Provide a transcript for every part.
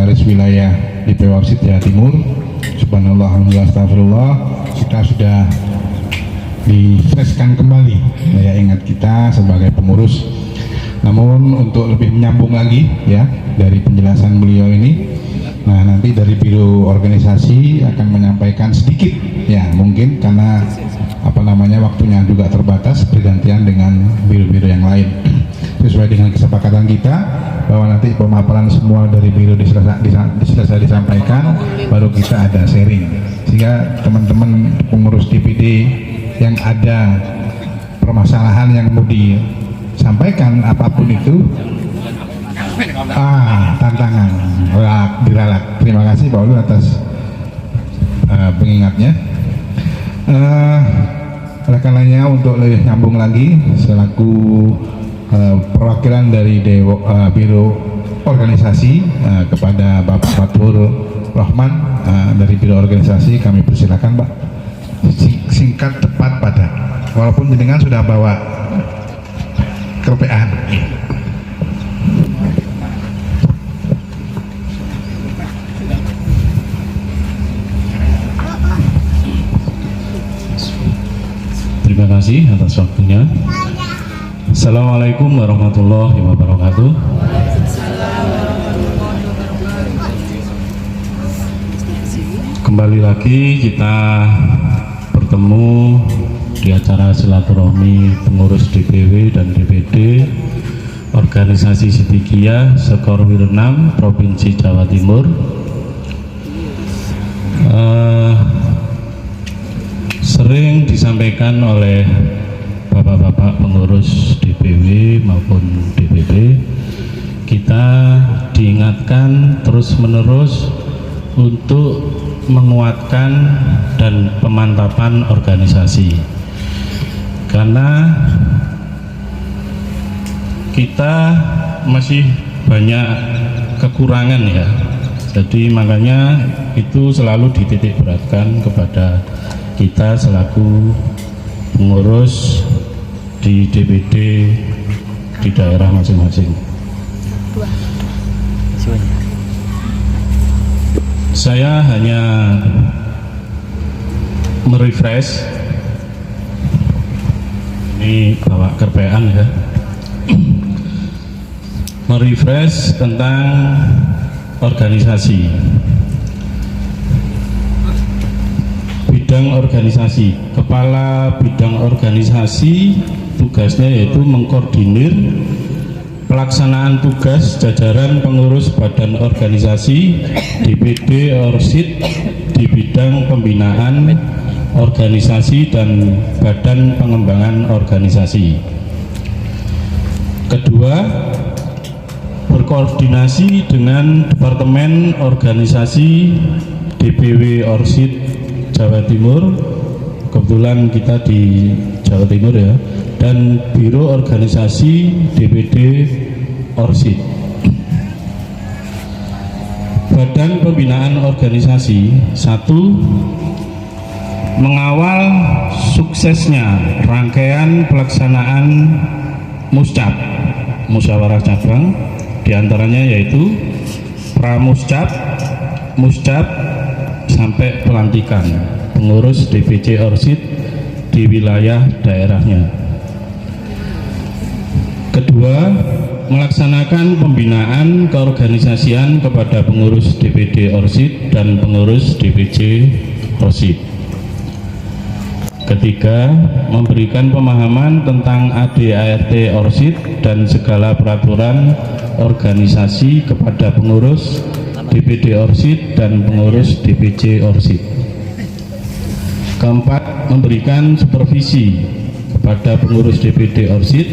Sekretaris Wilayah DPW Orsid Jawa Timur. Subhanallah, alhamdulillah, astagfirullah. Kita sudah difreshkan kembali daya ingat kita sebagai pengurus. Namun untuk lebih menyambung lagi ya dari penjelasan beliau ini, nah nanti dari Biro Organisasi akan menyampaikan sedikit ya, mungkin karena waktunya juga terbatas bergantian dengan biro-biro yang lain. Sesuai dengan kesepakatan kita bahwa nanti pemaparan semua dari biro selesai disampaikan, baru kita ada sharing, sehingga teman-teman pengurus DPD yang ada permasalahan yang mau disampaikan apapun itu, tantangan diralat. Terima kasih Pak Ulu atas pengingatnya. Oleh karenanya untuk lebih nyambung lagi selaku perwakilan dari Biro Organisasi kepada Bapak Fatur Rahman dari Biro Organisasi, kami persilakan Pak, singkat tepat padat, walaupun jenengan sudah bawa kerpean. Terima kasih atas waktunya. Assalamualaikum warahmatullahi wabarakatuh. Kembali lagi kita bertemu di acara silaturahmi pengurus DPW dan DPD Organisasi Sidikiyah Sekorwil 6 Provinsi Jawa Timur. Sering disampaikan oleh bapak-bapak pengurus DPW maupun DPD, kita diingatkan terus-menerus untuk menguatkan dan pemantapan organisasi, karena kita masih banyak kekurangan ya. Jadi makanya itu selalu dititik beratkan kepada kita selaku pengurus di DPD di daerah masing-masing. Saya hanya merefresh, ini bawa kerpean ya, merefresh tentang organisasi. Bidang organisasi, kepala bidang organisasi tugasnya yaitu mengkoordinir pelaksanaan tugas jajaran pengurus badan organisasi DPD Orsid di bidang pembinaan organisasi dan badan pengembangan organisasi. Kedua, berkoordinasi dengan Departemen Organisasi DPW Orsid Jawa Timur, kebetulan kita di Jawa Timur ya, dan Biro Organisasi DPD Orsid. Badan Pembinaan Organisasi, satu, mengawal suksesnya rangkaian pelaksanaan Muscap, musyawarah cabang, diantaranya yaitu Pramuscap, Muscap, sampai pelantikan pengurus DPC Orsid di wilayah daerahnya. Kedua, melaksanakan pembinaan keorganisasian kepada pengurus DPD Orsid dan pengurus DPC Orsid. Ketiga, memberikan pemahaman tentang AD/ART Orsid dan segala peraturan organisasi kepada pengurus DPD Orsid dan pengurus DPC Orsid. Keempat, memberikan supervisi kepada pengurus DPD Orsid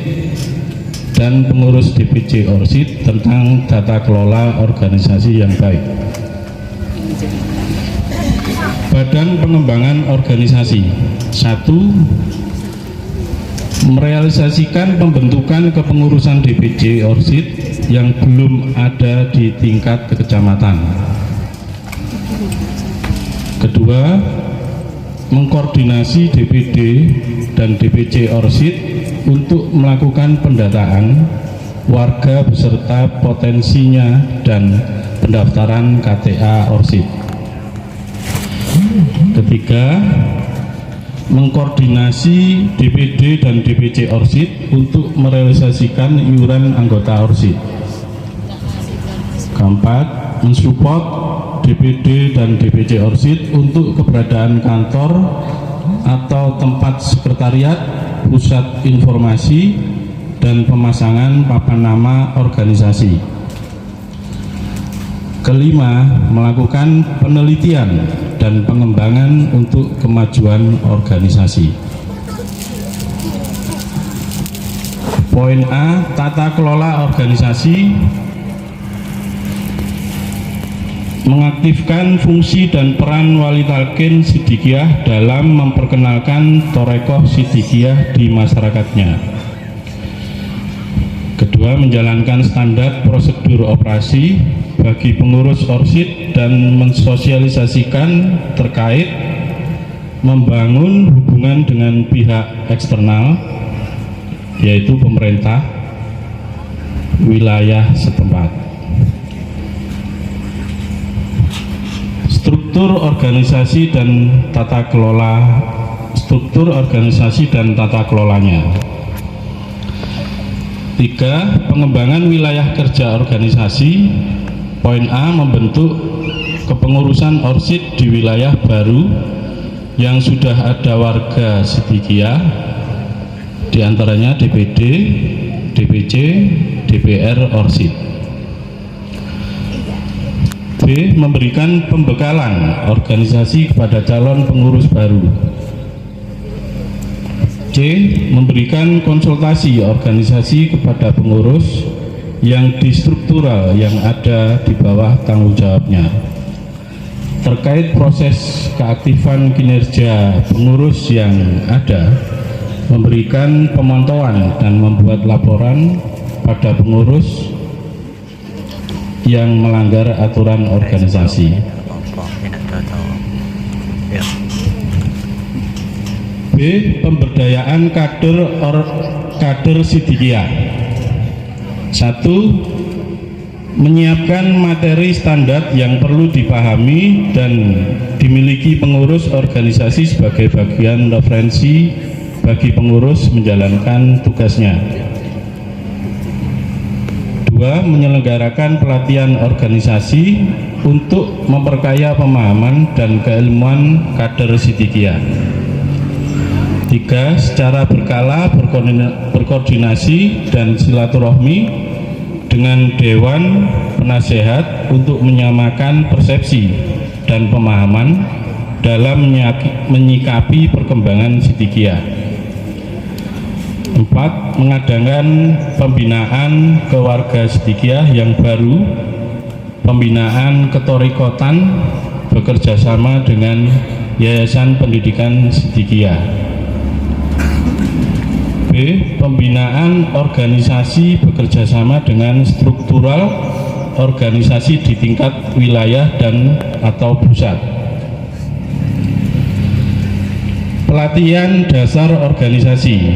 dan pengurus DPC Orsid tentang tata kelola organisasi yang baik. Badan Pengembangan Organisasi, satu, merealisasikan pembentukan kepengurusan DPD Orsid yang belum ada di tingkat kecamatan. Kedua, mengkoordinasi DPD dan DPC Orsid untuk melakukan pendataan warga beserta potensinya dan pendaftaran KTA Orsid. Ketiga, mengkoordinasi DPD dan DPC Orsid untuk merealisasikan iuran anggota Orsid. Keempat, mensupport DPD dan DPC Orsid untuk keberadaan kantor atau tempat sekretariat, pusat informasi, dan pemasangan papan nama organisasi. Kelima, melakukan penelitian dan pengembangan untuk kemajuan organisasi. Poin A, tata kelola organisasi. Mengaktifkan fungsi dan peran wali talqin Sidikiyah dalam memperkenalkan Thorekoh Sidikiyah di masyarakatnya. Kedua, menjalankan standar prosedur operasi bagi pengurus Orsid dan mensosialisasikan terkait membangun hubungan dengan pihak eksternal, yaitu pemerintah wilayah setempat. Struktur organisasi dan tata kelolanya. 3. Pengembangan wilayah kerja organisasi. Poin A, membentuk kepengurusan Orsid di wilayah baru yang sudah ada warga Sidikiyah, diantaranya DPD, DPC, DPR Orsid. B. Memberikan pembekalan organisasi kepada calon pengurus baru. C. Memberikan konsultasi organisasi kepada pengurus yang distruktural yang ada di bawah tanggung jawabnya terkait proses keaktifan kinerja pengurus yang ada, memberikan pemantauan dan membuat laporan pada pengurus yang melanggar aturan organisasi. B. Pemberdayaan kader Sidikiyah. 1. Menyiapkan materi standar yang perlu dipahami dan dimiliki pengurus organisasi sebagai bagian referensi bagi pengurus menjalankan tugasnya. 2. Menyelenggarakan pelatihan organisasi untuk memperkaya pemahaman dan keilmuan kader Sidikiyah. 3. Secara berkala berkoordinasi dan silaturahmi dengan Dewan Penasehat untuk menyamakan persepsi dan pemahaman dalam menyikapi perkembangan Sidikiyah. 4. Mengadakan pembinaan keluarga Sidikiyah yang baru, pembinaan ketorikotan bekerjasama dengan Yayasan Pendidikan Sidikiyah. B. Pembinaan organisasi bekerjasama dengan struktural organisasi di tingkat wilayah dan atau pusat. Pelatihan dasar organisasi.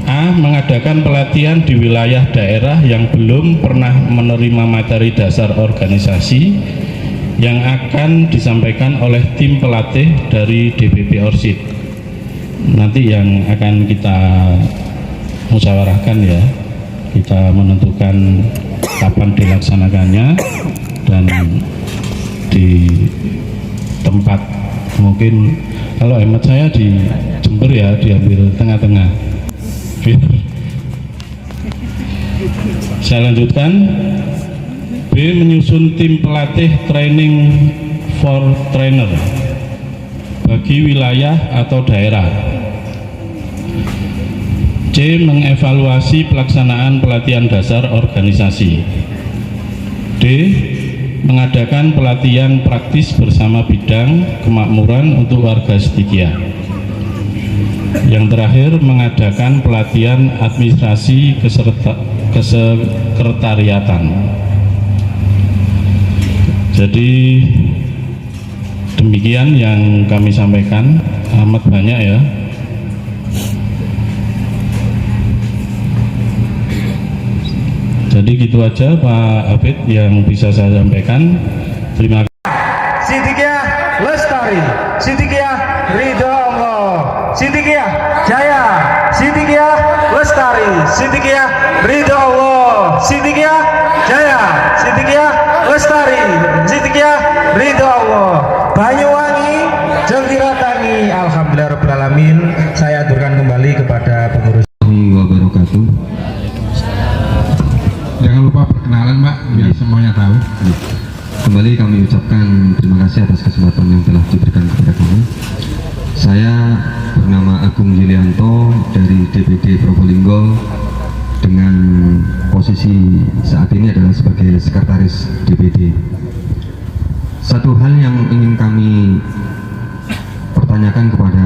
A. Mengadakan pelatihan di wilayah daerah yang belum pernah menerima materi dasar organisasi yang akan disampaikan oleh tim pelatih dari DPP Orsid. Nanti yang akan kita musyawarahkan ya, kita menentukan kapan dilaksanakannya dan di tempat, mungkin kalau hemat saya di Jember ya, diambil tengah-tengah. Saya lanjutkan. B. Menyusun tim pelatih training for trainer bagi wilayah atau daerah. C. Mengevaluasi pelaksanaan pelatihan dasar organisasi. D. Mengadakan pelatihan praktis bersama bidang kemakmuran untuk warga Sidikiyah. Yang terakhir, mengadakan pelatihan administrasi kesekretariatan. Jadi demikian yang kami sampaikan, amat banyak ya. Jadi gitu aja Pak Hafid yang bisa saya sampaikan. Terima kasih. Siddiqiyah Lestari, Siddiqiyah Ridho Allah, Siddiqiyah Jaya, Siddiqiyah Lestari, Siddiqiyah Ridho Allah, Siddiqiyah Jaya, Siddiqiyah Lestari, Siddiqiyah Ridho Allah. Banyuwangi jeung Diratani. Alhamdulillahirobbilalamin. Saya aturkan kembali kepada pengurus wabarakatuh. Jangan lupa perkenalan Mbak, biar semuanya tahu. Kembali kami ucapkan terima kasih atas kesempatan yang telah diberikan kepada kami. Saya bernama Agung Yulianto dari DPD Probolinggo dengan posisi saat ini adalah sebagai sekretaris DPD. Satu hal yang ingin kami pertanyakan kepada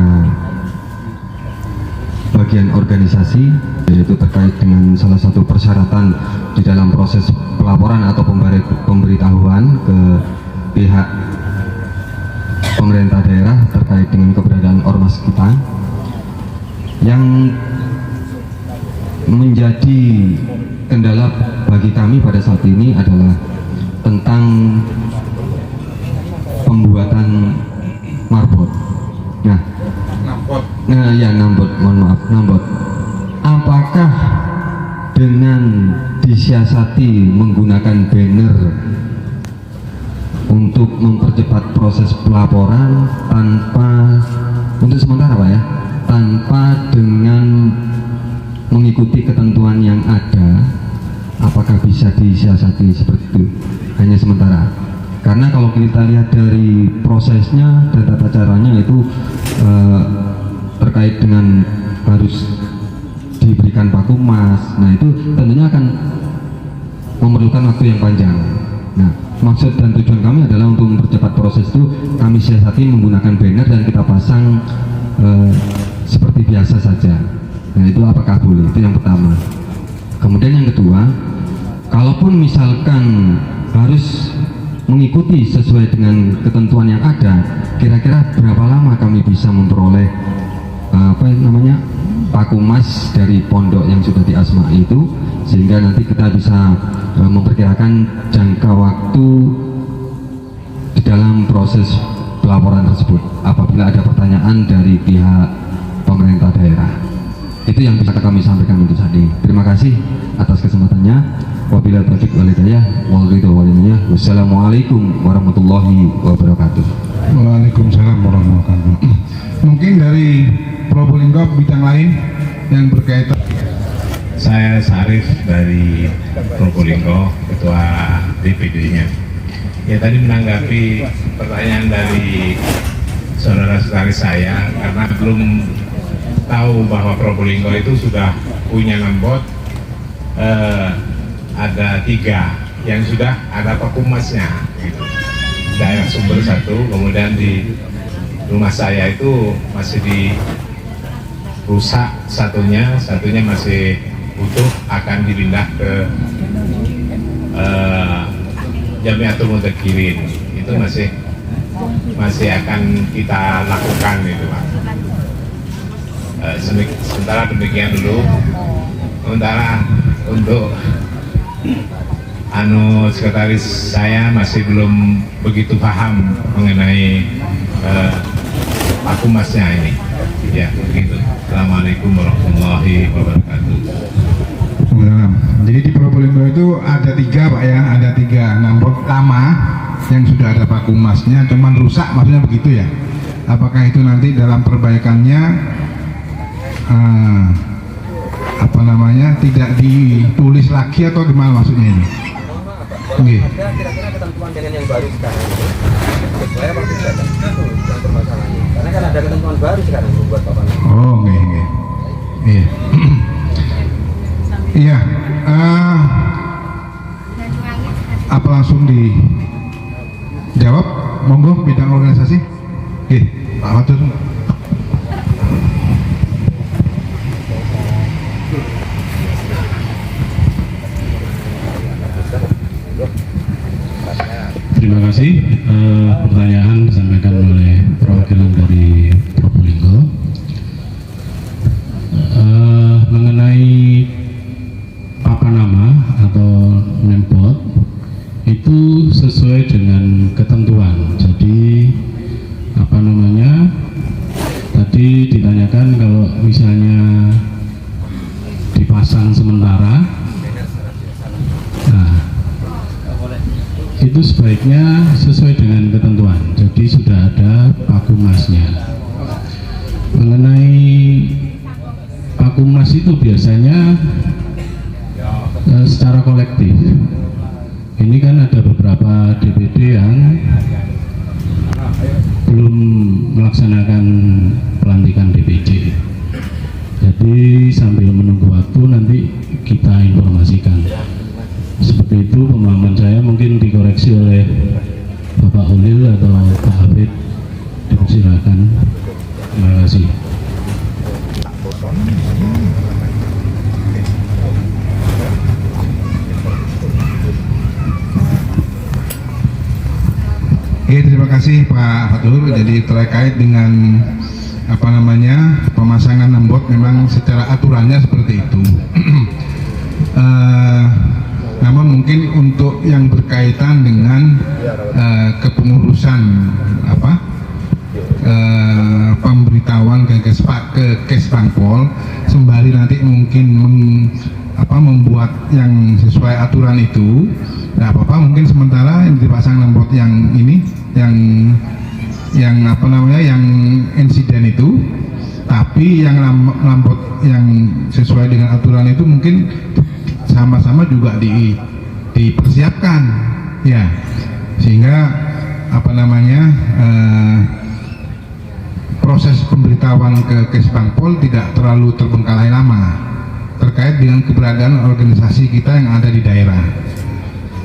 bagian organisasi, yaitu terkait dengan salah satu persyaratan di dalam proses pelaporan atau pemberitahuan ke pihak pemerintah daerah terkait dengan keberadaan ormas kita, yang menjadi kendala bagi kami pada saat ini adalah tentang pembuatan marbot. Nambot. Apakah dengan disiasati menggunakan banner untuk mempercepat proses pelaporan untuk sementara Pak ya, tanpa dengan mengikuti ketentuan yang ada, apakah bisa disiasati seperti itu? Hanya sementara. Karena kalau kita lihat dari prosesnya dan tata caranya itu terkait dengan harus diberikan pakumas, nah itu tentunya akan memerlukan waktu yang panjang. Nah, maksud dan tujuan kami adalah untuk mempercepat proses itu, kami siasati menggunakan banner dan kita pasang seperti biasa saja. Nah, itu apakah boleh? Itu yang pertama. Kemudian yang kedua, kalaupun misalkan harus mengikuti sesuai dengan ketentuan yang ada, kira-kira berapa lama kami bisa memperoleh pakumas dari pondok yang sudah diasmai itu, sehingga nanti kita bisa memperkirakan jangka waktu di dalam proses pelaporan tersebut apabila ada pertanyaan dari pihak pemerintah daerah. Itu yang bisa kami sampaikan untuk saat ini. Terima kasih atas kesempatannya. Wabillahi taufiq wal hidayah wal ridho wal minah. Wassalamualaikum warahmatullahi wabarakatuh. Waalaikumsalam warahmatullahi wabarakatuh. Mungkin dari Probolinggo bidang lain yang berkaitan. Saya Sarif dari Probolinggo, ketua DPD-nya. Ya, tadi menanggapi pertanyaan dari saudara-saudari saya, karena belum tahu bahwa Probolinggo itu sudah punya nambot, ada 3 yang sudah ada pakumasnya gitu. Daerah Sumber 1, kemudian di rumah saya itu masih dirusak satunya masih utuh, akan dipindah ke Jamiatul Mudzakirin. Itu masih akan kita lakukan itu Pak. Sementara demikian dulu. Sementara untuk sekretaris saya masih belum begitu paham mengenai pakumasnya ini. Ya, begitu. Assalamualaikum warahmatullahi wabarakatuh. Jadi di Probolinggo itu ada 3 Pak ya, ada 3 nambot lama yang sudah ada pakumasnya, cuman rusak, maksudnya begitu ya. Apakah itu nanti dalam perbaikannya tidak ditulis lagi atau gimana maksudnya ini? Kira-kira ketentuan dengan yang baru sekarang itu sesuai apa tidak? Itu yang permasalahannya. Karena kan ada ketentuan baru sekarang membuat papan. Oh, iya. Iya. Apa langsung dijawab? Monggo bidang organisasi. Pak Matur. Terima kasih. Pertanyaan disampaikan oleh perwakilan dari Probolinggo mengenai papan nama atau menanyakan kalau misalnya dipasang sementara, nah itu sebaiknya sesuai dengan ketentuan. Jadi sudah ada pakumasnya. Mengenai pakumas itu biasanya secara kolektif. Ini kan ada beberapa DPD yang belum melaksanakan pelantikan DPC. Jadi sambil menunggu waktu nanti kita informasikan. Seperti itu pemahaman saya, mungkin dikoreksi oleh Bapak Ulil atau Pak Hafid. Silakan. Terima kasih. Oke, terima kasih Pak Fatur. Jadi terkait dengan pemasangan nambot, memang secara aturannya seperti itu. Namun mungkin untuk yang berkaitan dengan kepengurusan pemberitahuan ke Kesbangpol, sembari nanti mungkin membuat yang sesuai aturan itu, tidak apa-apa, mungkin sementara yang dipasang nambot yang ini, yang insiden itu, tapi yang nambot yang sesuai dengan aturan itu mungkin sama-sama juga dipersiapkan, ya, sehingga proses pemberitahuan ke Kesbangpol tidak terlalu terbengkalai lama terkait dengan keberadaan organisasi kita yang ada di daerah.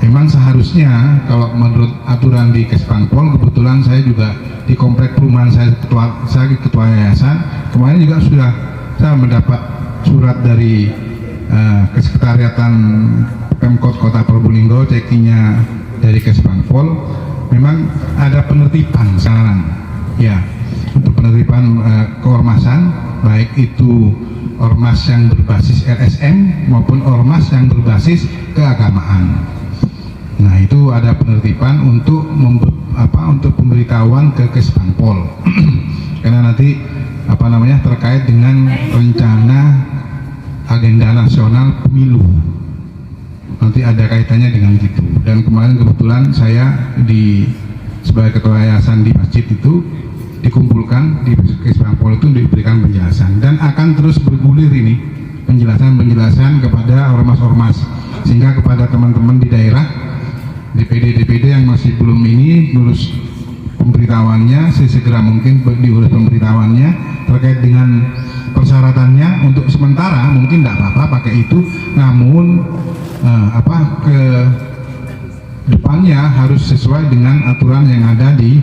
Memang seharusnya kalau menurut aturan di Kesbangpol, kebetulan saya juga di komplek perumahan saya ketua yayasan, kemarin juga sudah saya mendapat surat dari Kesekretariatan Pemkot Kota Probolinggo, cekinya dari Kesbangpol. Memang ada penertiban sekarang, ya, untuk penertiban keormasan, baik itu ormas yang berbasis LSM maupun ormas yang berbasis keagamaan. Nah, itu ada penertiban untuk untuk pemberitahuan ke Kesbangpol. Karena nanti terkait dengan rencana agenda nasional pemilu, nanti ada kaitannya dengan itu. Dan kemarin kebetulan saya sebagai ketua yayasan di masjid itu dikumpulkan di Kesbangpol itu diberikan penjelasan, dan akan terus bergulir ini penjelasan kepada ormas-ormas, sehingga kepada teman-teman di daerah DPD yang masih belum ini ngurus pemberitahuannya, sesegera mungkin diurus pemberitahuannya terkait dengan persyaratannya. Untuk sementara mungkin tidak apa-apa pakai itu, namun ke depannya harus sesuai dengan aturan yang ada di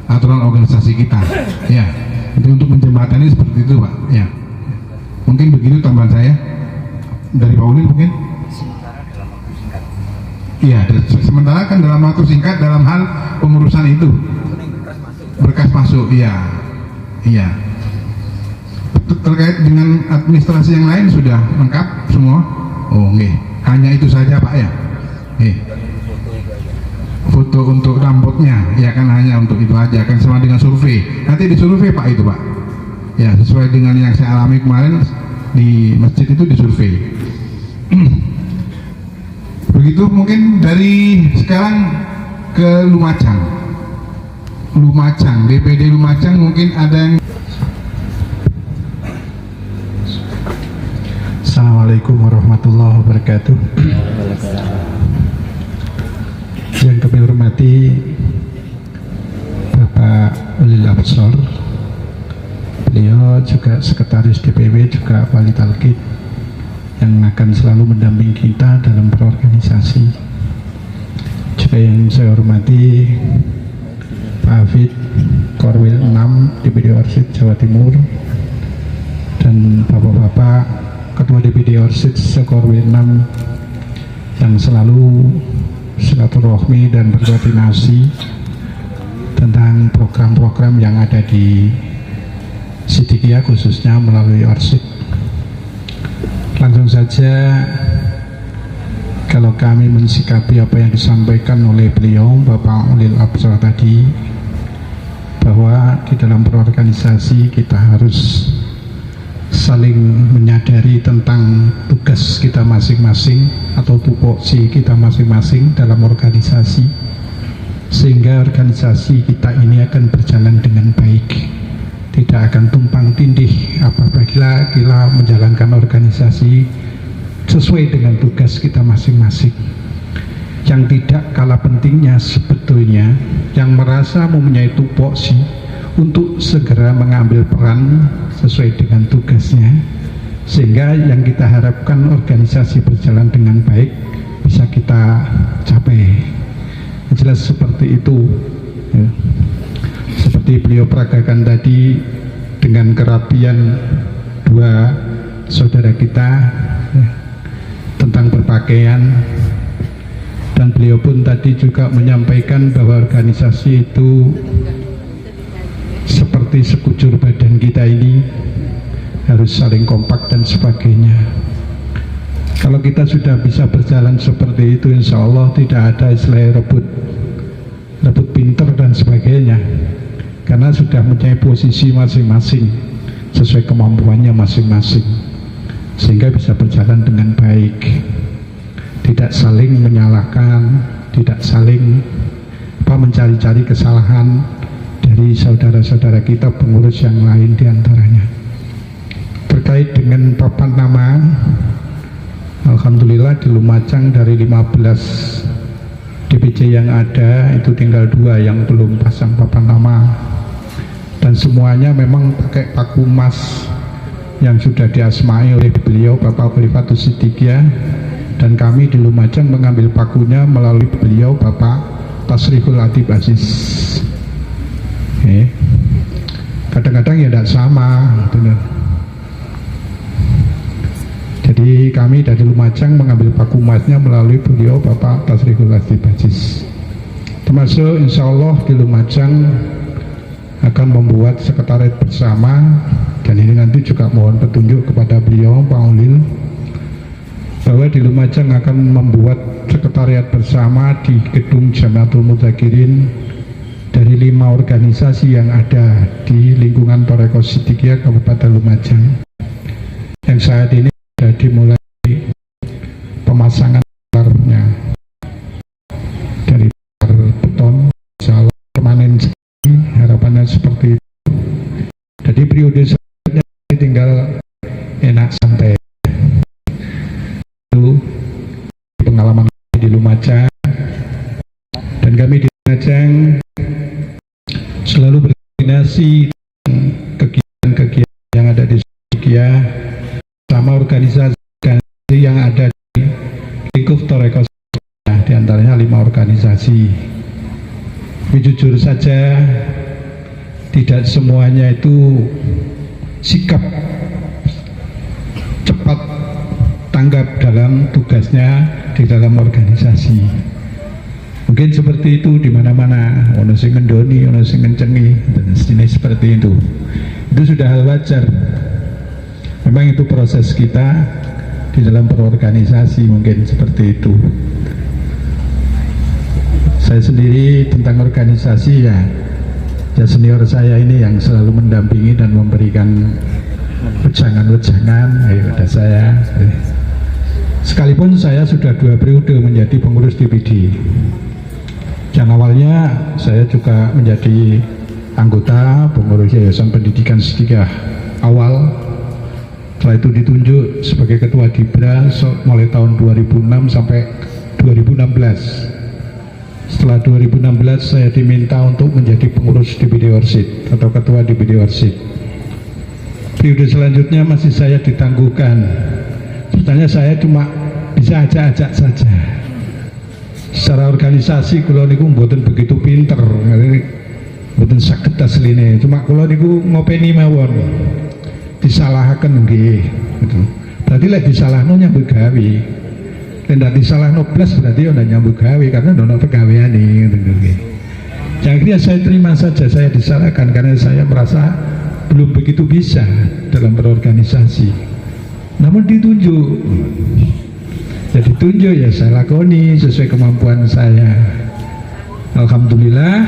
aturan organisasi kita, ya. Itu untuk menjembatani seperti itu, Pak, ya. Mungkin begitu tambahan saya dari Pak Ulil mungkin. Iya, sementara kan dalam waktu singkat dalam hal pengurusan itu berkas masuk, iya. Terkait dengan administrasi yang lain sudah lengkap semua. Oh, nggih. Hanya itu saja, Pak, ya. Nggih. Foto untuk rambutnya, ya kan, hanya untuk itu aja, kan, sama dengan survei. Nanti disurvei, Pak, itu, Pak. Ya, sesuai dengan yang saya alami kemarin di masjid itu disurvei. Begitu mungkin dari sekarang ke Lumajang, DPD Lumajang mungkin ada yang. Assalamualaikum warahmatullahi wabarakatuh. Yang kami hormati Bapak Ulil Absor, beliau juga Sekretaris DPW, juga Wali Talkid yang akan selalu mendampingi kita dalam berorganisasi. Juga yang saya hormati Pak Hafid, Korwil 6 DPD Orsid Jawa Timur, dan Bapak-Bapak Ketua DPD Orsid Sekorwil 6 yang selalu silaturahmi dan berkoordinasi tentang program-program yang ada di Sidikiyah, khususnya melalui Orsid. Langsung saja, kalau kami mensikapi apa yang disampaikan oleh beliau Bapak Ulil Absor tadi, bahwa di dalam berorganisasi kita harus saling menyadari tentang tugas kita masing-masing atau tupoksi kita masing-masing dalam organisasi, sehingga organisasi kita ini akan berjalan dengan baik, tidak akan tumpang tindih apabila kita menjalankan organisasi sesuai dengan tugas kita masing-masing. Yang tidak kalah pentingnya sebetulnya yang merasa mempunyai tupoksi untuk segera mengambil peran sesuai dengan tugasnya, sehingga yang kita harapkan organisasi berjalan dengan baik bisa kita capai. Jelas seperti itu ya. Seperti beliau peragakan tadi dengan kerapian dua saudara kita ya, tentang berpakaian, dan beliau pun tadi juga menyampaikan bahwa organisasi itu seperti sekujur badan kita ini harus saling kompak dan sebagainya. Kalau kita sudah bisa berjalan seperti itu, insya Allah tidak ada istilah rebut pinter dan sebagainya, karena sudah mempunyai posisi masing-masing sesuai kemampuannya masing-masing, sehingga bisa berjalan dengan baik, tidak saling menyalahkan, tidak saling mencari-cari kesalahan dari saudara-saudara kita pengurus yang lain diantaranya. Terkait dengan papan nama, alhamdulillah di Lumajang dari 15 DPC yang ada itu tinggal 2 yang belum pasang papan nama, dan semuanya memang pakai paku emas yang sudah diasmai oleh beliau Bapak Khalifatus Siddiqiyah, dan kami di Lumajang mengambil pakunya melalui beliau Bapak Tasriful Latif Aziz. Kadang-kadang ya tidak sama, benar. Jadi kami dari Lumajang mengambil paku emasnya melalui beliau Bapak Tasriful Latif Aziz. Termasuk insya Allah di Lumajang akan membuat sekretariat bersama, dan ini nanti juga mohon petunjuk kepada beliau Pak Ulil, bahwa di Lumajang akan membuat sekretariat bersama di gedung Jamiatul Mudzakirin dari 5 organisasi yang ada di lingkungan Thariqah Siddiqiyah Kabupaten Lumajang, yang saat ini sudah dimulai pemasangan pilarnya dari pilar beton, insya Allah permanen sekali, harapannya seperti itu. Jadi periode selanjutnya tinggal enak santai. Itu pengalaman di Lumajang, dan kami di Lumajang selalu berkoordinasi kegiatan-kegiatan yang ada di Siddiqiyah sama organisasi yang ada di lingkup Thariqah Siddiqiyah, diantaranya 5 organisasi. Tapi jujur saja tidak semuanya itu sikap cepat tanggap dalam tugasnya di dalam organisasi. Mungkin seperti itu di mana-mana, ono sing ngendoni, ono sing ngencengi, dan sejenis seperti itu. Itu sudah hal wajar. Memang itu proses kita di dalam berorganisasi, mungkin seperti itu. Saya sendiri tentang organisasi ya senior saya ini yang selalu mendampingi dan memberikan wejangan-wejangan kepada saya. Sekalipun saya sudah 2 periode menjadi pengurus DPD. Yang awalnya saya juga menjadi anggota pengurus Yayasan Pendidikan Siddiqiyah awal. Setelah itu ditunjuk sebagai ketua Dibra mulai tahun 2006 sampai 2016. Setelah 2016 saya diminta untuk menjadi pengurus DPD Orsid atau ketua DPD Orsid. Periode selanjutnya masih saya ditangguhkan. Sebetulnya saya cuma bisa ajak-ajak saja. Secara organisasi kalau niku mboten begitu pinter, mboten saged asline. Cuma kalau niku ngopeni mawon. Disalahkan nggih, gitu. Berarti lek disalahno nyambut gawe. Lek ndak disalahno blas berarti ora nyambut gawe karena ono pegaweane gitu nggih. Jadi saya terima saja saya disalahkan karena saya merasa belum begitu bisa dalam berorganisasi. Namun ditunjuk. Jadi tunjuk ya saya lakoni sesuai kemampuan saya. Alhamdulillah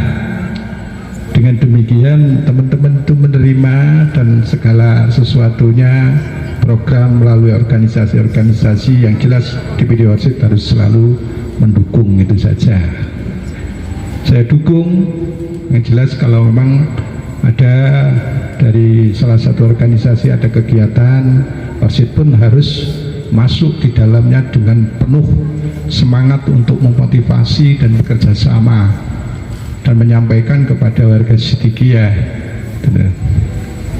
Dengan demikian teman-teman itu menerima dan segala sesuatunya program melalui organisasi-organisasi yang jelas DPD Orsid harus selalu mendukung, itu saja. Saya dukung yang jelas kalau memang ada dari salah satu organisasi ada kegiatan, Orsid pun harus masuk di dalamnya dengan penuh semangat untuk memotivasi dan bekerja sama dan menyampaikan kepada warga Sidikiyah,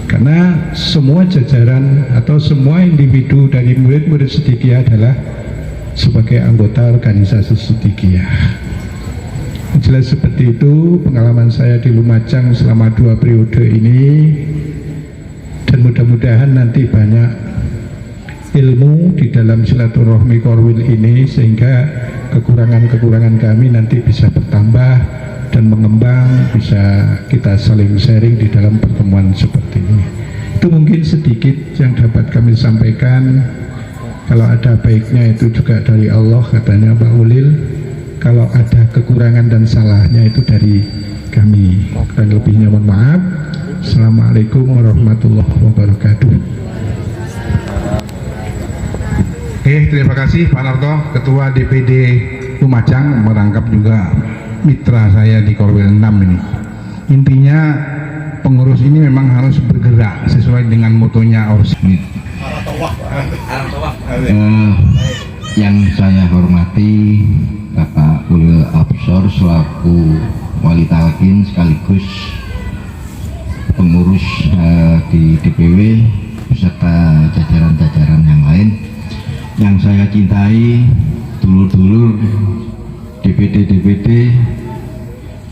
karena semua jajaran atau semua individu dari murid-murid Sidikiyah adalah sebagai anggota organisasi Sidikiyah. Jelas seperti itu pengalaman saya di Lumajang selama 2 periode ini, dan mudah-mudahan nanti banyak ilmu di dalam silaturahmi Korwil ini sehingga kekurangan-kekurangan kami nanti bisa bertambah dan mengembang, bisa kita saling sharing di dalam pertemuan seperti ini. Itu mungkin sedikit yang dapat kami sampaikan. Kalau ada baiknya itu juga dari Allah, katanya Pak Ulil. Kalau ada kekurangan dan salahnya itu dari kami. Dan lebihnya mohon maaf. Assalamualaikum warahmatullahi wabarakatuh. Oke, terima kasih Pak Narto, Ketua DPD Lumajang, merangkap juga mitra saya di Korwil 6 ini. Intinya pengurus ini memang harus bergerak sesuai dengan motonya Orsid. Yang saya hormati Bapak Ulil Absor selaku Wali Talqin sekaligus pengurus di DPW beserta jajaran-jajaran yang lain yang saya cintai, dulur-dulur DPD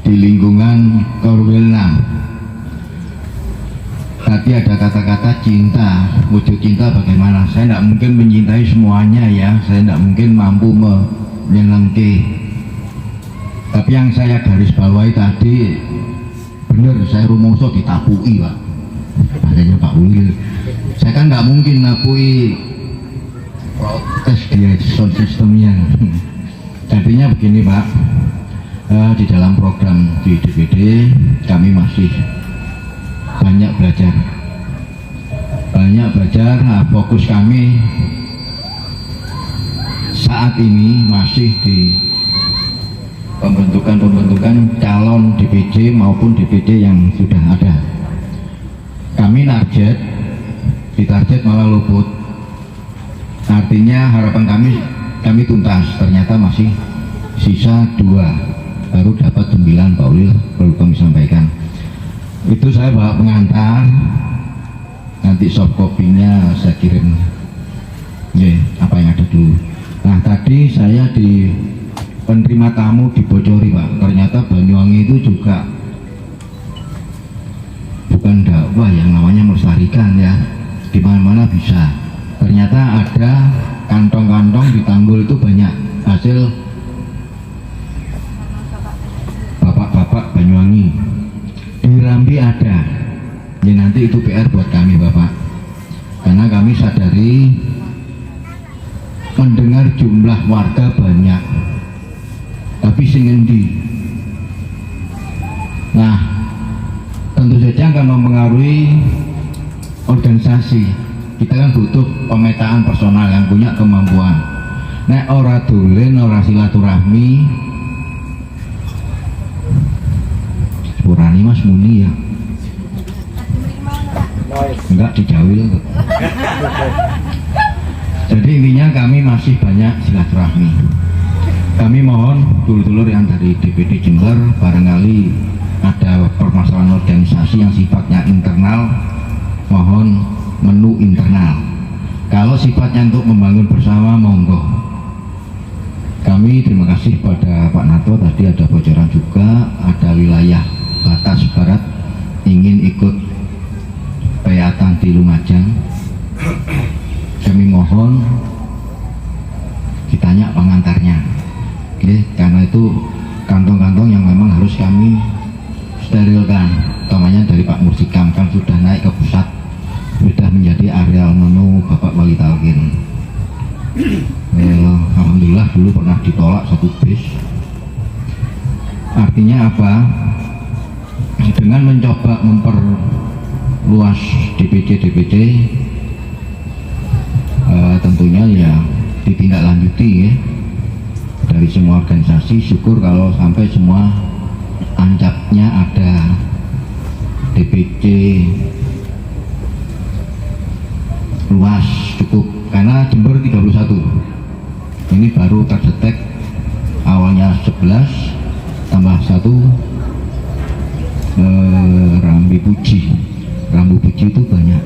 di lingkungan Korwil 6. Tadi ada kata-kata cinta, wujud cinta bagaimana? Saya tidak mungkin mencintai semuanya ya, saya tidak mungkin mampu menyenangkan. Tapi yang saya garis bawahi tadi, benar saya rumongso ditapui Pak, adanya Pak Ulil. Saya kan nggak mungkin napui protes dia sound systemnya. Artinya begini Pak, di dalam program di DPD kami masih banyak belajar. Fokus kami saat ini masih di pembentukan calon DPD maupun DPD yang sudah ada. Kami ditarget malah luput. Artinya harapan kami tuntas, ternyata masih sisa 2, baru dapat 9 Pak Ulil, perlu kami sampaikan. Itu saya bawa pengantar, nanti soft copy-nya saya kirim apa yang ada dulu. Nah tadi saya di penerima tamu dibocori Pak, ternyata Banyuwangi itu juga bukan dakwah yang namanya melestarikan ya, di mana-mana bisa. Ternyata ada kantong-kantong di Tanggul itu banyak hasil bapak-bapak Banyuwangi. Di Rambi ada. Ya nanti itu PR buat kami Bapak. Karena kami sadari mendengar jumlah warga banyak, tapi sing endi. Nah, tentu saja akan mempengaruhi organisasi. Kita kan butuh pemetaan personal yang punya kemampuan. Nek ora dolen, ora silaturahmi, Purani Mas Muni ya. Enggak dijawil. Jadi intinya kami masih banyak silaturahmi. Kami mohon dulur-dulur yang dari DPD Jember, barangkali ada permasalahan organisasi yang sifatnya internal, mohon menu internal. Kalau sifatnya untuk membangun bersama, monggo. Kami terima kasih pada Pak Narto, tadi ada bocoran juga, ada wilayah batas barat ingin ikut peatan di Lumajang. Kami mohon ditanya pengantarnya. Oke, karena itu kantong-kantong yang memang harus kami sterilkan, utamanya dari Pak Mursikam kan sudah naik ke pusat, sudah menjadi areal menu Bapak Wali Talqin. Alhamdulillah dulu pernah ditolak 1 bis. Artinya apa? dengan mencoba memperluas DPC tentunya ya ditindaklanjuti ya dari semua organisasi. Syukur kalau sampai semua ancapnya ada DPC luas cukup, karena Jember 31 ini baru terdetek awalnya 11 tambah 1 Rambu Puji itu banyak,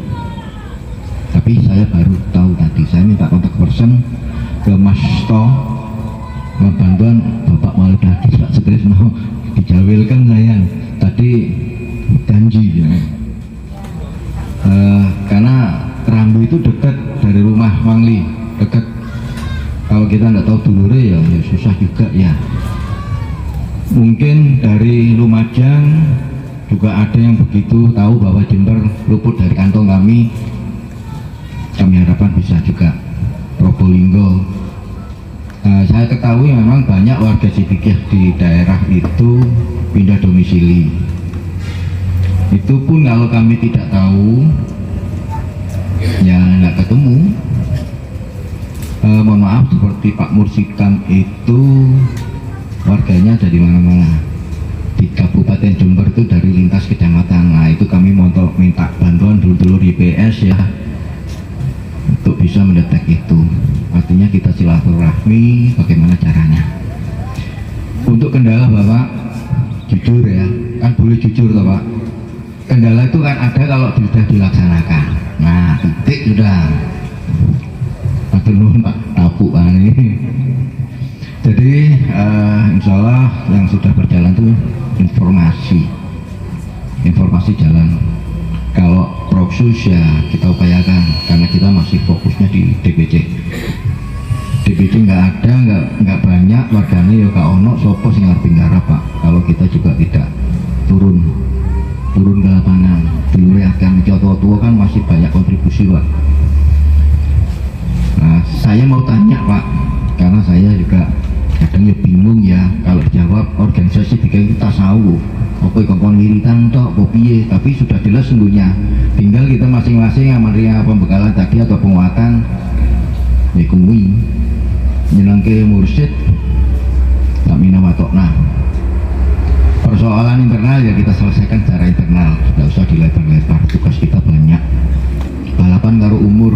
tapi saya baru tahu tadi. Saya minta kontak person ke Mas To, bantuan Bapak Malik lagi Pak Sutrisno, dijawilkan saya tadi janji ya. Karena Rambu itu dekat dari rumah Mangli, dekat. Kalau kita nggak tahu dulure ya susah juga ya. Mungkin dari Lumajang juga ada yang begitu tahu bahwa Jember luput dari kantong kami. Kami harapkan bisa juga Probolinggo. Saya ketahui memang banyak warga Sidikiyah di daerah itu pindah domisili. Itu pun kalau kami tidak tahu, ya nggak ketemu. Mohon maaf, seperti Pak Mursikan itu warganya dari mana-mana di Kabupaten Jember itu, dari lintas kecamatan. Nah itu kami minta bantuan dulur-dulur IPS ya untuk bisa mendetek itu. Artinya kita silaturahmi bagaimana caranya. Untuk kendala Bapak, jujur ya, kan boleh jujur toh Pak. Kendala itu kan ada kalau sudah dilaksanakan. Nah titik sudah. Atur Pak Tapu ini. Jadi insya Allah yang sudah berjalan itu informasi jalan. Kalau Proksus ya kita upayakan, karena kita masih fokusnya di DPC nggak ada, nggak banyak warganya ya kak ono sopo sing arep nggarap Pak. Kalau kita juga tidak turun ke lapangan, dulu akan tua kan masih banyak kontribusi Pak. Nah saya mau tanya Pak, karena saya juga kadang ya bingung ya kalau jawab organisasi bikin kita tasawuf apa kongkong wiritan tok piye, tapi sudah jelas sungguhnya tinggal kita masing-masing yang menerima pembekalan tadi atau penguatan ya kumui nyenangke mursyid tak mina watokna. Persoalan internal ya kita selesaikan secara internal, tidak usah dilebar-lebar, tugas kita banyak. Balapan karo umur.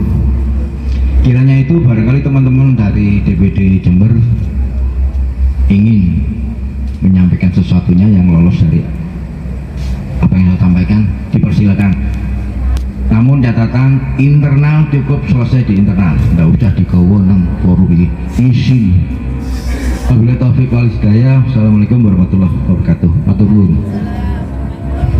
Kiranya itu barangkali teman-teman dari DPD Jember ingin menyampaikan sesuatunya yang lolos dari apa yang saya sampaikan, dipersilakan. Namun catatan internal cukup selesai di internal, tidak usah digawa nang forum ini. Izin. Wabillahi taufiq wal hidayah. Assalamualaikum warahmatullahi wabarakatuh. Matur nuwun.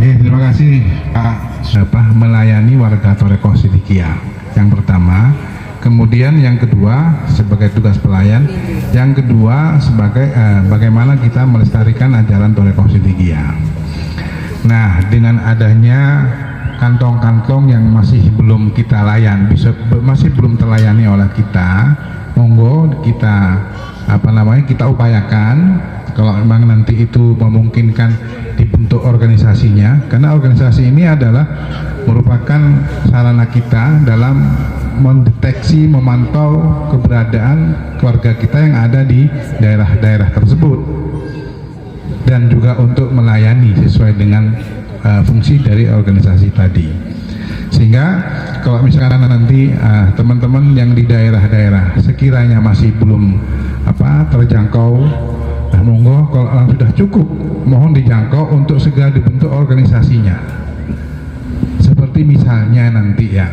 Terima kasih Pak Bapak melayani warga Torekoh Sidikiyah. Yang pertama, kemudian yang kedua sebagai tugas pelayan, yang kedua sebagai bagaimana kita melestarikan ajaran Torekoh Sidikiyah. Nah, dengan adanya kantong-kantong yang masih belum kita masih belum terlayani oleh kita, monggo kita kita upayakan kalau memang nanti itu memungkinkan dibentuk organisasinya, karena organisasi ini adalah merupakan sarana kita dalam mendeteksi, memantau keberadaan keluarga kita yang ada di daerah-daerah tersebut, dan juga untuk melayani sesuai dengan fungsi dari organisasi tadi. Sehingga kalau misalkan nanti teman-teman yang di daerah-daerah sekiranya masih belum terjangkau, nah monggo kalau sudah cukup mohon dijangkau untuk segera dibentuk organisasinya. Seperti misalnya nanti ya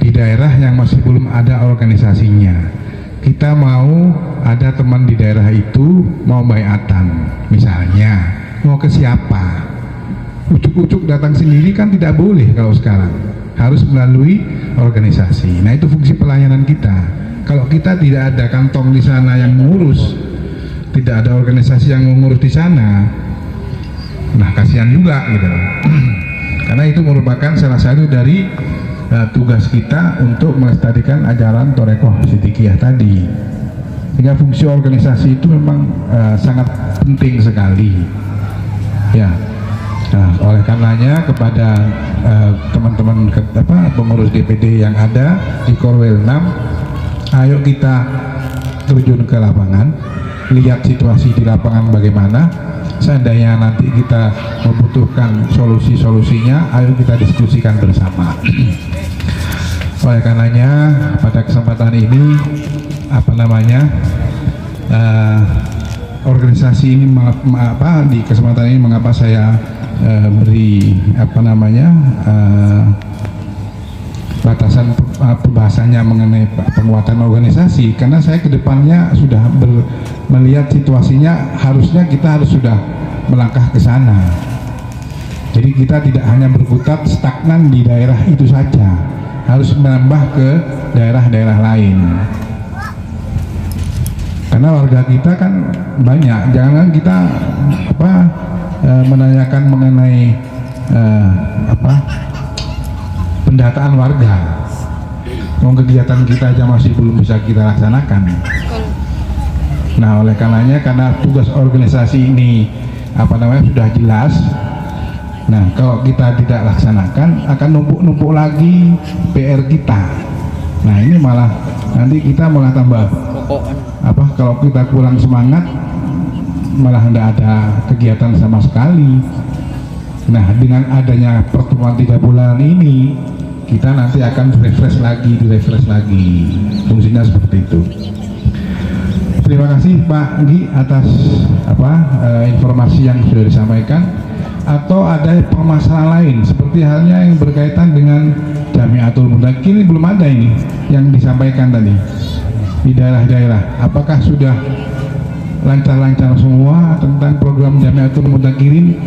di daerah yang masih belum ada organisasinya, kita mau ada teman di daerah itu mau baiatan, misalnya mau ke siapa, ucuk-ucuk datang sendiri kan tidak boleh. Kalau sekarang harus melalui organisasi. Nah itu fungsi pelayanan kita. Kalau kita tidak ada kantong di sana yang mengurus, tidak ada organisasi yang mengurus di sana, nah kasihan juga gitu. Karena itu merupakan salah satu dari tugas kita untuk melestarikan ajaran Torekoh Sidikiyah tadi. Sehingga fungsi organisasi itu memang sangat penting sekali. Ya, Nah, oleh karenanya kepada teman-teman pengurus DPD yang ada di Korwil 6, ayo kita terjun ke lapangan, lihat situasi di lapangan bagaimana. Seandainya nanti kita membutuhkan solusi-solusinya, ayo kita diskusikan bersama. Oleh karenanya pada kesempatan ini organisasi ini di kesempatan ini mengapa saya beri batasan pembahasannya mengenai penguatan organisasi, karena saya kedepannya sudah melihat situasinya, harusnya kita harus sudah melangkah ke sana. Jadi kita tidak hanya berkutat stagnan di daerah itu saja, harus menambah ke daerah-daerah lain. Karena warga kita kan banyak, jangan kita menanyakan mengenai pendataan warga. Kegiatan kita aja masih belum bisa kita laksanakan. Nah, oleh karenanya, karena tugas organisasi ini sudah jelas. Nah, kalau kita tidak laksanakan akan numpuk-numpuk lagi PR kita. Nah, ini malah nanti kita malah tambah kalau kita kurang semangat malah tidak ada kegiatan sama sekali. Nah, dengan adanya pertemuan 3 bulan ini kita nanti akan refresh lagi, fungsinya seperti itu. Terima kasih Pak Nggi atas informasi yang sudah disampaikan. Atau ada permasalahan lain seperti halnya yang berkaitan dengan Jamiatul Mudzakkir, ini belum ada ini yang disampaikan tadi di daerah-daerah. Apakah sudah lancar-lancar semua tentang program Jamiatul Mudzakkirin?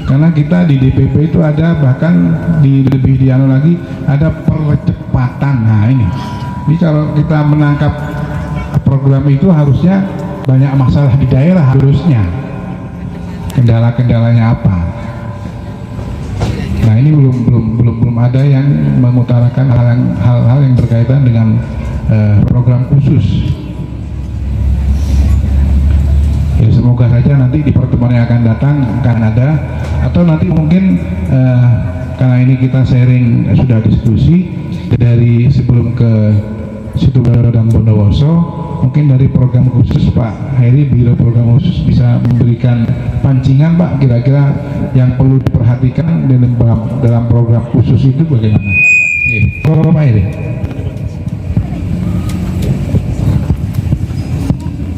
Karena kita di DPP itu ada, bahkan lebih lagi ada percepatan. Nah ini kalau kita menangkap program itu harusnya banyak masalah di daerah, harusnya kendala-kendalanya apa. Nah ini belum ada yang mengutarakan hal-hal yang berkaitan dengan program khusus. Ya, semoga saja nanti di pertemuan yang akan datang akan ada, atau nanti mungkin karena ini kita sharing sudah diskusi dari sebelum ke Situbondo dan Bondowoso, mungkin dari program khusus Pak Heri, Biro Program Khusus bisa memberikan pancingan Pak, kira-kira yang perlu diperhatikan dalam program khusus itu bagaimana? Pak Heri.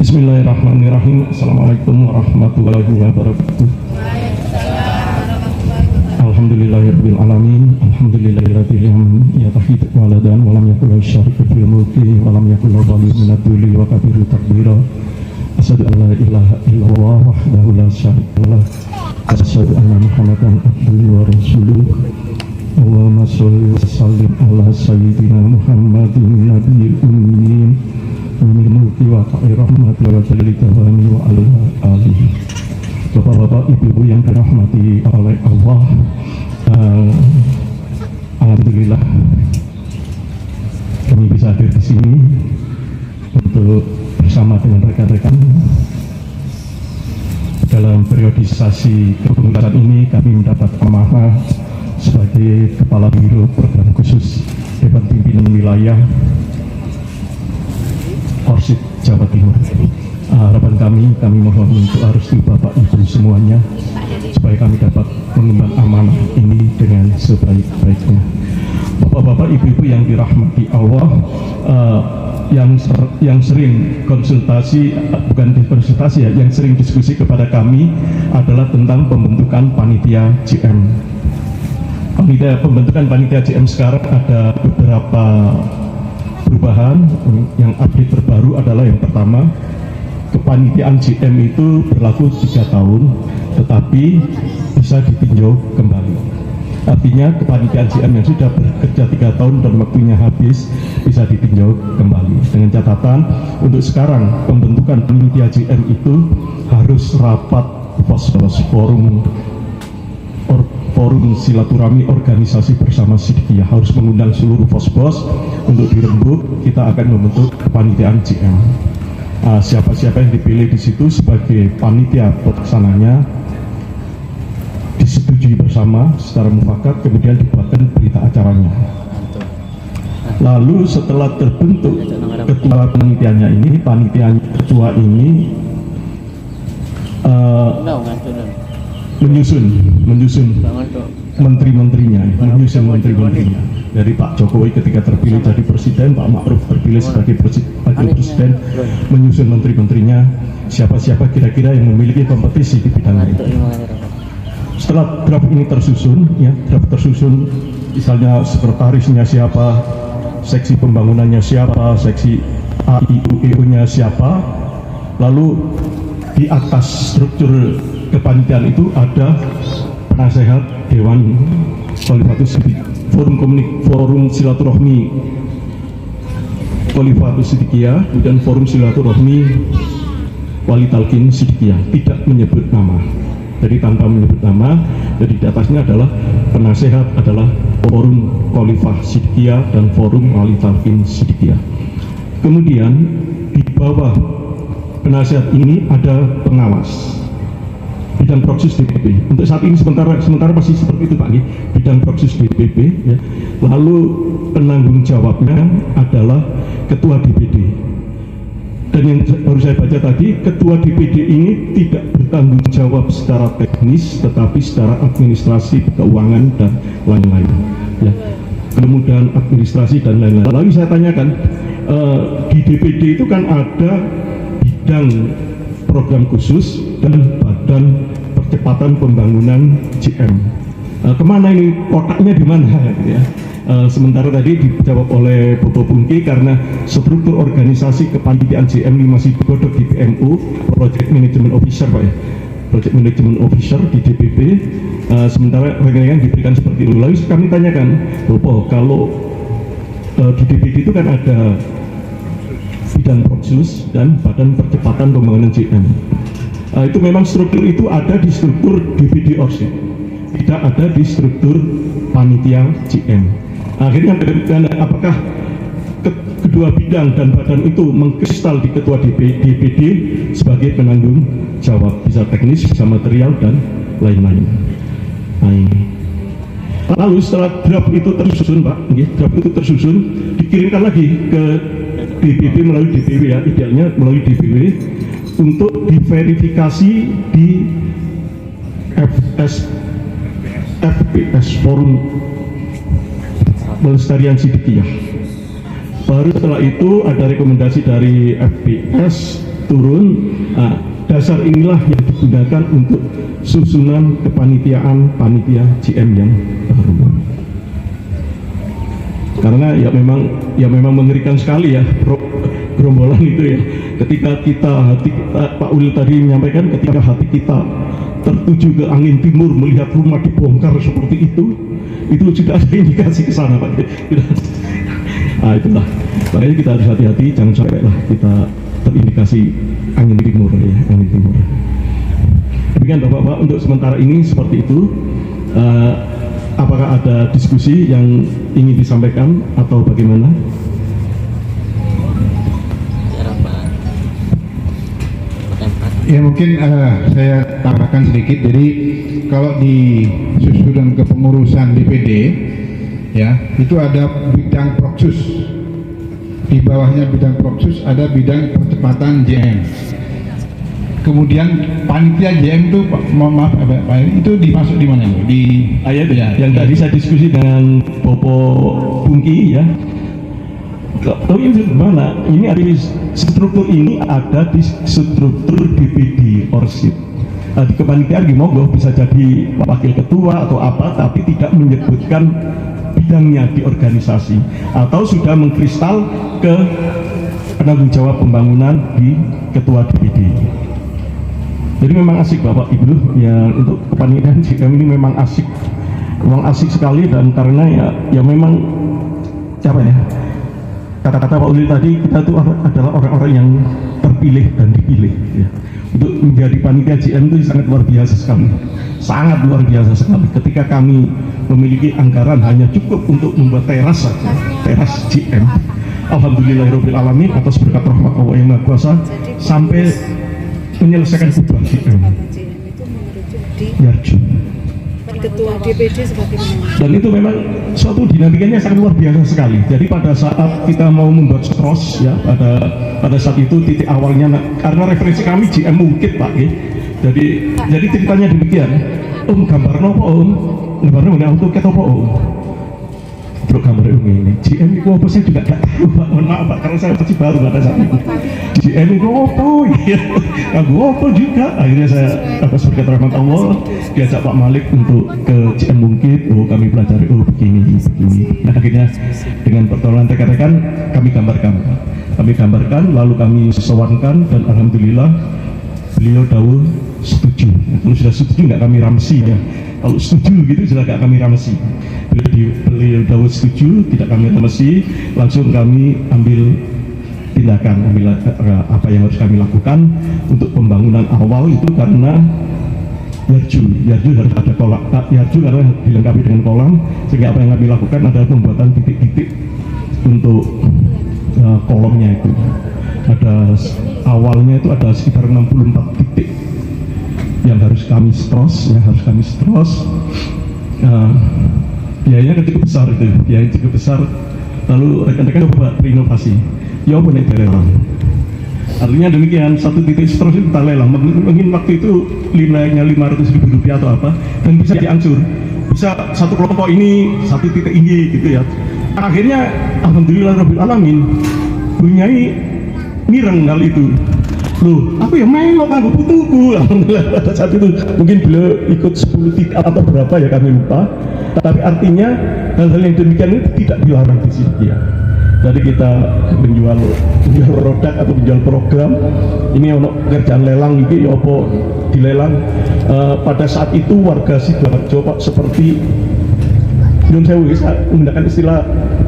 Bismillahirrahmanirrahim. Assalamualaikum warahmatullahi wabarakatuh. Alhamdulillahirabbil alamin. Alhamdulillahilladzi lam yattakhidh waladan wa lam yakul lahu syarikun fil mulki wa lam yakul lahu waliyyun minadh dhulli wa kabiru takbira. Asyhadu an la ilaha illallah wahdahu la syarika lah. Asyhadu anna Muhammadan abduhu wa rasuluh. Allahumma shalli wa sallim ala sayyidina Muhammadin nabiyil ummiyin min mulki wa rahmati wa jalali kawani wa ala alihi. Bapak-bapak, ibu-ibu yang dirahmati oleh Allah, alhamdulillah kami bisa hadir di sini untuk bersama dengan rekan-rekan dalam periodisasi kepengurusan ini. Kami mendapat amanah sebagai Kepala Biro Program Khusus Dewan Pimpinan Wilayah Orsid Jawa Timur. Harapan kami mohon untuk restu Bapak Ibu semuanya supaya kami dapat mengemban amanah ini dengan sebaik-baiknya. Bapak-bapak, ibu-ibu yang dirahmati Allah, yang sering konsultasi, bukan konsultasi ya, yang sering diskusi kepada kami adalah tentang pembentukan panitia JM. Pembentukan panitia JM sekarang ada beberapa perubahan. Yang update terbaru adalah yang pertama, kepanitiaan JM itu berlaku 3 tahun, tetapi bisa ditinjau kembali. Artinya kepanitiaan JM yang sudah bekerja 3 tahun dan waktunya habis bisa ditinjau kembali. Dengan catatan untuk sekarang pembentukan panitia JM itu harus rapat forum silaturahmi organisasi bersama Sidikiyah, harus mengundang seluruh pos-pos untuk dirembuk. Kita akan membentuk kepanitiaan JM. Siapa-siapa yang dipilih di situ sebagai panitia pelaksananya disetujui disetujui bersama secara mufakat, kemudian dibuatkan berita acaranya. Lalu setelah terbentuk ketua panitianya ini, ketua ini menyusun menteri-menterinya dari Pak Jokowi ketika terpilih jadi presiden, Pak Ma'ruf terpilih sebagai wakil presiden, menyusun menteri-menterinya, siapa-siapa kira-kira yang memiliki kompetisi di bidang ini. Setelah draft ini tersusun, misalnya sekretarisnya siapa, seksi pembangunannya siapa, seksi AIUEU-nya siapa, lalu di atas struktur kepanitiaan itu ada penasehat Dewan Khalifatus Forum Silaturahmi Khalifatus Sidikiyah, kemudian Forum Silaturahmi Wali Talqin Sidikiyah, tidak menyebut nama. Jadi tanpa menyebut nama, jadi di atasnya adalah penasehat adalah Forum Khalifah Sidikiyah dan Forum Wali Talqin Sidikiyah. Kemudian di bawah penasehat ini ada pengawas bidang proksis DPP. Untuk saat ini sementara masih seperti itu Pak, bidang proksis DPP ya. Lalu penanggung jawabnya adalah ketua DPD. Dan yang baru saya baca tadi, ketua DPD ini tidak bertanggung jawab secara teknis, tetapi secara administrasi, keuangan dan lain-lain. Ya. Kemudian administrasi dan lain-lain. Lalu saya tanyakan, di DPD itu kan ada bidang program khusus dan badan percepatan pembangunan JM. Kemana ini kotaknya di mana? Gitu ya. Sementara tadi dijawab oleh Bobo Pungki karena struktur organisasi kepanitiaan JM ini masih digodok di PMU, Project Management Officer Pak ya, Project Management Officer di DPP. Sementara rekan-rekan diberikan seperti itu. Lalu kami tanyakan, Bobo, kalau di DPD itu kan ada bidang proksus dan badan percepatan pembangunan JM. Itu memang struktur itu ada di struktur DPD Orsit, tidak ada di struktur panitia JM. Akhirnya apakah kedua bidang dan badan itu mengkristal di ketua DPD sebagai penanggung jawab, bisa teknis, bisa material dan lain-lain. Lalu setelah draft itu tersusun Pak, draft itu tersusun, dikirimkan lagi ke DPP melalui DPW ya, idealnya melalui DPW untuk diverifikasi di FPS Forum Pelestarian Sidikiyah. Baru setelah itu ada rekomendasi dari FPS turun. Dasar inilah yang digunakan untuk susunan kepanitiaan panitia JM yang baru. Karena ya memang mengerikan sekali ya gerombolan itu ya. Ketika hati kita, Pak Ulil tadi menyampaikan, ketika hati kita tertuju ke angin timur melihat rumah dibongkar seperti itu sudah ada indikasi ke sana Pak. Itulah. Makanya kita harus hati-hati, jangan sampai lah kita terindikasi angin timur ya, angin timur. Demikian Bapak-Bapak, untuk sementara ini seperti itu. Apakah ada diskusi yang ingin disampaikan atau bagaimana? Ya mungkin saya tambahkan sedikit. Jadi kalau di susunan kepengurusan DPD ya itu ada bidang proksus, di bawahnya bidang proksus ada bidang percepatan JM. Kemudian panitia JM itu mohon maaf itu dimasuk di mana Bu? Di yang tadi saya diskusi dengan Bobo Pungki ya. Tapi mana? Ini ada struktur ini ada di struktur DPD Orsit. Di kepanitiaan di Mogo bisa jadi wakil ketua atau apa, tapi tidak menyebutkan bidangnya di organisasi, atau sudah mengkristal ke penanggung jawab pembangunan di ketua DPD. Jadi memang asik Bapak Ibu ya, untuk kepanitiaan JM ini memang asik sekali. Dan karena ya memang apa ya, kata-kata Pak Ulil tadi, kita itu adalah orang-orang yang terpilih dan dipilih ya. Untuk menjadi panitia JM itu sangat luar biasa sekali. Ketika kami memiliki anggaran hanya cukup untuk membuat teras saja, teras JM, alhamdulillahirabbil alamin, atas berkat rahmat Allah yang Maha Kuasa, sampai menyelesaikan kubah JM Yarju. ketua DPD sebagaimana. Dan itu memang suatu dinamikanya sangat luar biasa sekali. Jadi pada saat kita mau membuat skros ya, pada saat itu titik awalnya karena referensi kami JM Mungkit Pak ya. Jadi ceritanya demikian. Om gambar nopo om, gambarnya mana AutoCAD apa om? Terus gambar ini, GM itu apa saya juga tidak tahu Pak, mohon maaf Pak, karena saya masih baru pada saat itu. GM itu apa? Aku apa juga? Akhirnya saya atas berkat rahmat Allah diajak Pak Malik untuk ke GM Mungkit. Oh kami pelajari, oh begini. Nah akhirnya dengan pertolongan rekan-rekan kami gambarkan, lalu kami sesuaikan dan alhamdulillah beliau dawuh setuju. Kalau sudah setuju nggak kami ramsi ya. Kalau setuju gitu sudah nggak kami ramsi. Beliau dawuh setuju, tidak kami ramsi, langsung kami ambil tindakan, apa yang harus kami lakukan untuk pembangunan awal itu karena Yarju harus ada kolam. Yarju karena dilengkapi dengan kolam, sehingga apa yang kami lakukan adalah pembuatan titik-titik untuk kolomnya itu. Ada awalnya itu ada sekitar 64 titik yang harus kami stros, biayanya cukup besar, lalu rekan-rekan coba berinovasi, ya apa nih lelang. Artinya demikian, satu titik stros itu kita lelang, mungkin waktu itu nilainya Rp500.000 atau apa, dan bisa diangsur, bisa satu kelompok ini satu titik ini gitu ya. Akhirnya alhamdulillah rabbil alamin, Bunyai mireng kali itu. Loh, aku ya melok aku putuku. Alhamdulillah pada saat itu mungkin beliau ikut 10 titik atau berapa ya kami lupa. Tapi artinya hal-hal yang demikian itu tidak dilarang di sini ya. Jadi kita menjual produk atau menjual program. Ini untuk kerjaan lelang ini ya apa dilelang. Pada saat itu warga Sidoarjo Pak seperti Nyun Sewu menggunakan istilah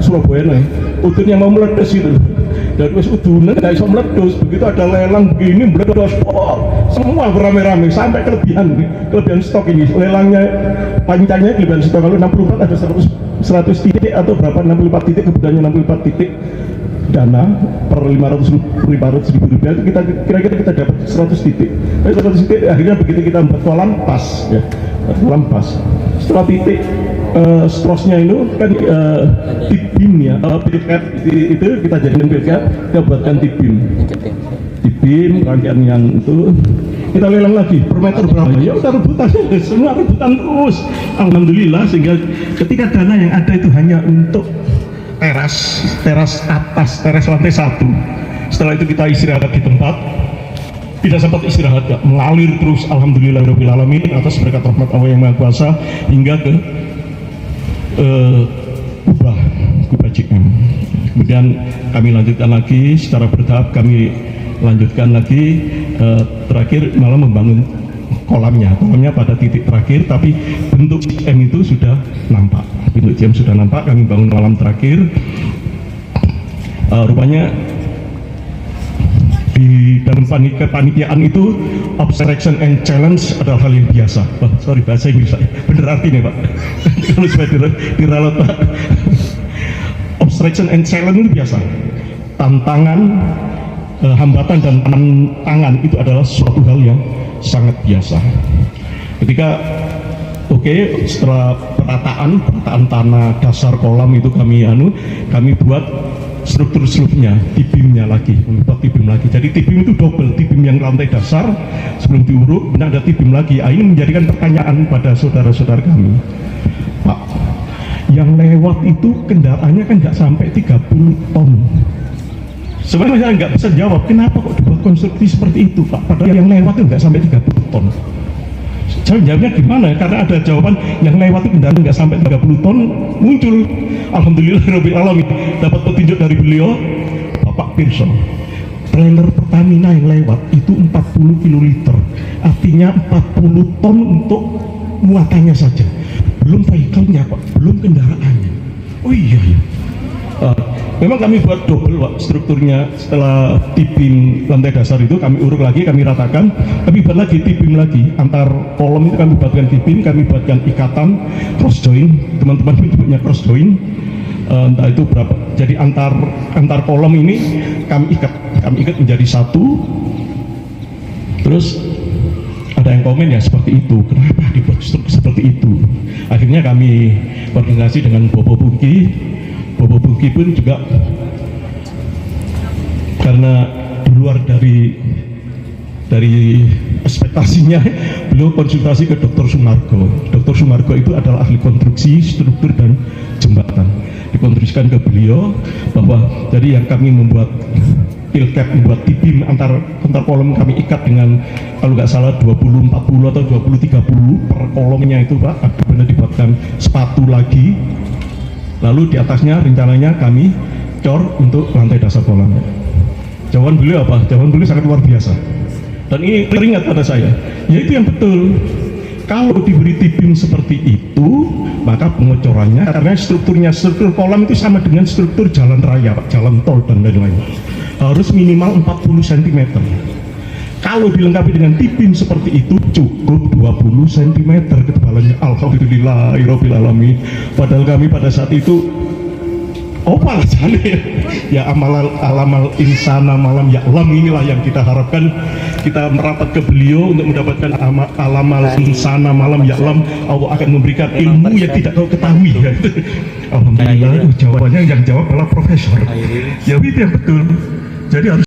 Surabaya nih, udunnya mau meletus gitu. Dan wis udunan nggak bisa meletus, begitu ada lelang begini meletus, semua beramai-ramai sampai kelebihan stok ini. Lelangnya panjangnya kelebihan stok, kalau 64 ada 100 titik atau berapa 64 titik, kebutuhannya 64 titik dana per Rp500.000 itu kita kira-kira kita dapat 100 titik. 100 titik akhirnya begitu kita membuat kolam pas ya, kolam pas. Setelah titik strosnya itu kan tip-beam ya, itu kita jadikan bilcat, kita buatkan tip-beam rangkaian yang itu kita lelang lagi per meter berapa, ya udah rebutan, semua rebutan terus, alhamdulillah. Sehingga ketika dana yang ada itu hanya untuk teras atas, teras lantai 1. Setelah itu kita istirahat di tempat, tidak sempat istirahat, mengalir terus, alhamdulillahirabbil alamin atas berkat rahmat Allah yang Maha Kuasa hingga ke Kubah JM. Kemudian kami lanjutkan lagi secara bertahap, kami lanjutkan lagi terakhir malah membangun kolamnya pada titik terakhir, tapi bentuk JM itu sudah nampak, kami bangun kolam terakhir. Rupanya di dalam kepanitiaan itu obstruction and challenge adalah hal yang biasa. Sorry bahasa Inggris saya, bener artinya Pak. Kalau supaya diralat Pak. Obstruction and challenge itu biasa. Tantangan, hambatan dan tantangan itu adalah suatu hal yang sangat biasa. Ketika setelah perataan tanah dasar kolam itu kami buat struktur-strukturnya, tip-beamnya lagi, membuat tip-beam lagi. Jadi tip-beam itu double, tip-beam yang lantai dasar sebelum diuruk, benar ada tip-beam lagi. Ini menjadikan pertanyaan pada saudara-saudara kami, Pak, yang lewat itu kendaraannya kan nggak sampai 30 ton. Sebenarnya saya nggak bisa jawab, kenapa kok dibuat konstruksi seperti itu Pak, padahal yang lewat itu nggak sampai 30 ton. Saya jawabnya gimana? Karena ada jawaban yang lewat itu kendaraan nggak sampai 30 ton muncul. Alhamdulillahirabbil alamin dapat petunjuk dari beliau, Bapak Pirso. Trailer Pertamina yang lewat itu 40 kiloliter, artinya 40 ton untuk muatannya saja, belum vehicle-nya Pak, belum kendaraannya. Oh iya ya. Memang kami buat double Pak strukturnya. Setelah tip-beam lantai dasar itu kami uruk lagi, kami ratakan, kami buat lagi tip-beam lagi. Antar kolom itu kami buatkan tip-beam, kami buatkan ikatan cross joint, teman-teman punya cross joint, entah itu berapa. Jadi antar kolom ini kami ikat menjadi satu. Terus ada yang komen ya seperti itu, kenapa dibuat struktur seperti itu. Akhirnya kami koordinasi dengan Bobo Bungki pun juga karena di luar dari ekspektasinya, beliau konsultasi ke Dr. Sumargo. Dr. Sumargo itu adalah ahli konstruksi, struktur, dan jembatan. Dikonstruksikan ke beliau bahwa jadi yang kami membuat pilcap, membuat T-beam antar kolom kami ikat dengan kalau nggak salah 20-40 atau 20-30 per kolomnya itu Pak, benar dibuatkan sepatu lagi. Lalu di atasnya rencananya kami cor untuk lantai dasar kolam. Jawaban beliau apa? Jawaban beliau sangat luar biasa. Dan ini teringat pada saya, yaitu yang betul. Kalau diberi T-beam seperti itu, maka pengecorannya, karena struktur kolam itu sama dengan struktur jalan raya, Pak, jalan tol dan lain-lain, harus minimal 40 cm. Kalau dilengkapi dengan T-beam seperti itu, cukup 20 cm ketebalannya. Alhamdulillahirabbil alamin. Padahal kami pada saat itu opal sana ya, alamal insana malam ya'lam, inilah yang kita harapkan. Kita merapat ke beliau untuk mendapatkan alamal insana malam ya'lam, Allah akan memberikan ilmu yang tidak kau ketahui ya. Alhamdulillah, jawabannya yang jawab adalah profesor ya, itu yang betul. Jadi harus